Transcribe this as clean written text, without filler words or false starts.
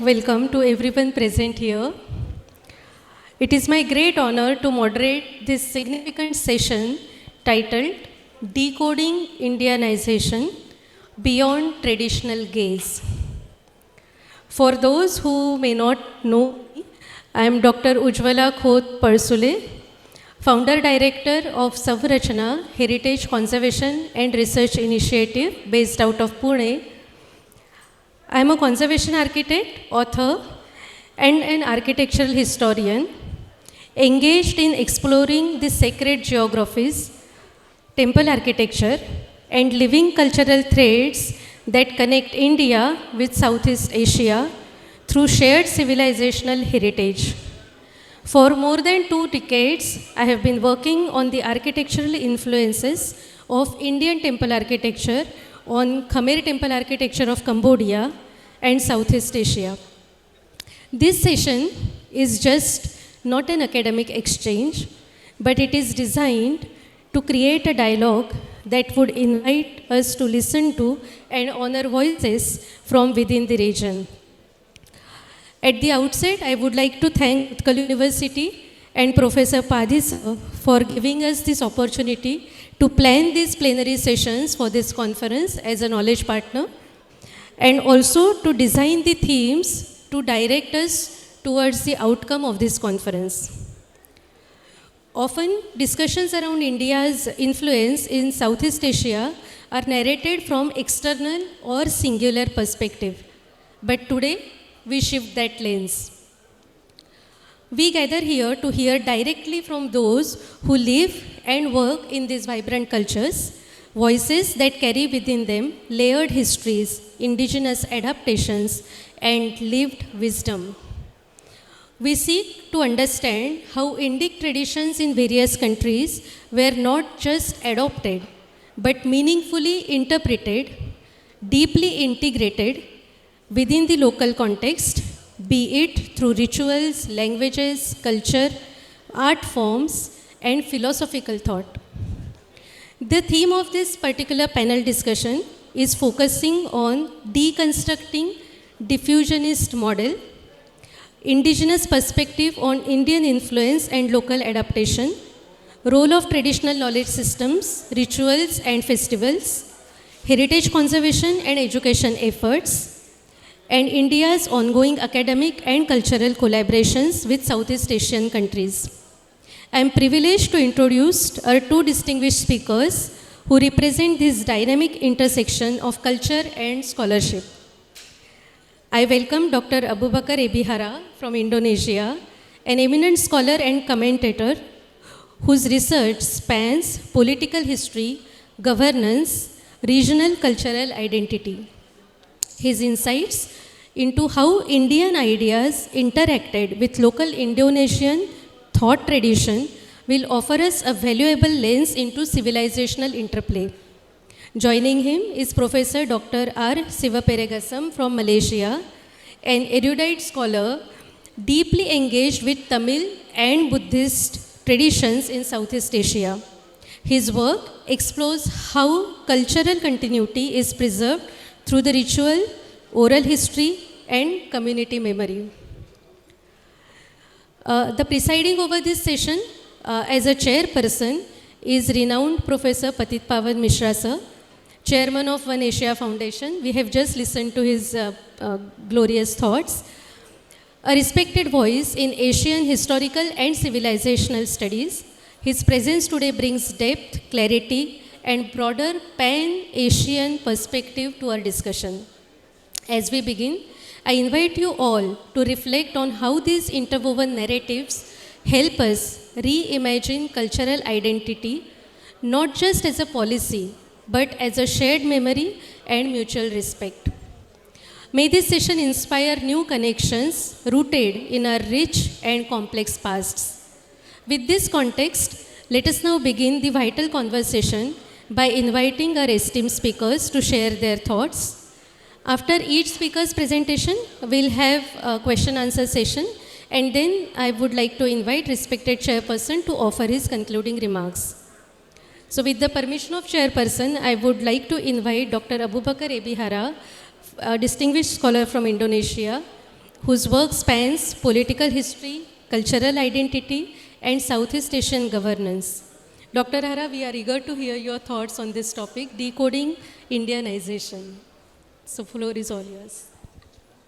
welcome to everyone present here. It is my great honor to moderate this significant session titled Decoding Indianization Beyond Traditional Gaze. For those who may not know me, I am Dr. Ujjwala Khot-Palsuley, Founder Director of Samrachanā Heritage Conservation and Research Initiative based out of Pune. I am a conservation architect, author, and an architectural historian, engaged in exploring the sacred geographies, temple architecture, and living cultural threads that connect India with Southeast Asia through shared civilizational heritage. For more than 2 decades, I have been working on the architectural influences of Indian temple architecture on Khmer temple architecture of Cambodia and Southeast Asia. This session is just not an academic exchange, but it is designed to create a dialogue that would invite us to listen to and honor voices from within the region. At the outset, I would like to thank Utkal University and Professor Padis for giving us this opportunity to plan these plenary sessions for this conference as a knowledge partner, and also to design the themes to direct us towards the outcome of this conference. Often, discussions around India's influence in Southeast Asia are narrated from external or singular perspective. But today, we shift that lens. We gather here to hear directly from those who live and work in these vibrant cultures, voices that carry within them layered histories, indigenous adaptations, and lived wisdom. We seek to understand how Indic traditions in various countries were not just adopted, but meaningfully interpreted, deeply integrated within the local context, be it through rituals, languages, culture, art forms, and philosophical thought. The theme of this particular panel discussion is focusing on deconstructing diffusionist model, indigenous perspective on Indian influence and local adaptation, role of traditional knowledge systems, rituals and festivals, heritage conservation and education efforts, and India's ongoing academic and cultural collaborations with Southeast Asian countries. I am privileged to introduce our 2 distinguished speakers who represent this dynamic intersection of culture and scholarship. I welcome Dr. Abubakar Ebihara from Indonesia, an eminent scholar and commentator whose research spans political history, governance, regional cultural identity. His insights into how Indian ideas interacted with local Indonesian thought tradition will offer us a valuable lens into civilizational interplay. Joining him is Professor Dr. R. Sivaperegasam from Malaysia, an erudite scholar deeply engaged with Tamil and Buddhist traditions in Southeast Asia. His work explores how cultural continuity is preserved through the ritual, oral history, and community memory. The presiding over this session as a chairperson is renowned Professor Patit Pawan Mishra sir, Chairman of One Asia Foundation. We have just listened to his glorious thoughts. A respected voice in Asian historical and civilizational studies, his presence today brings depth, clarity, and broader pan-Asian perspective to our discussion. As we begin, I invite you all to reflect on how these interwoven narratives help us reimagine cultural identity, not just as a policy, but as a shared memory and mutual respect. May this session inspire new connections rooted in our rich and complex pasts. With this context, let us now begin the vital conversation by inviting our esteemed speakers to share their thoughts. After each speaker's presentation, we'll have a question-answer session, and then I would like to invite respected chairperson to offer his concluding remarks. So with the permission of chairperson, I would like to invite Dr. Abubakar Ebihara, a distinguished scholar from Indonesia, whose work spans political history, cultural identity, and Southeast Asian governance. Dr. Hara, we are eager to hear your thoughts on this topic, decoding Indianization. So, floor is all yours.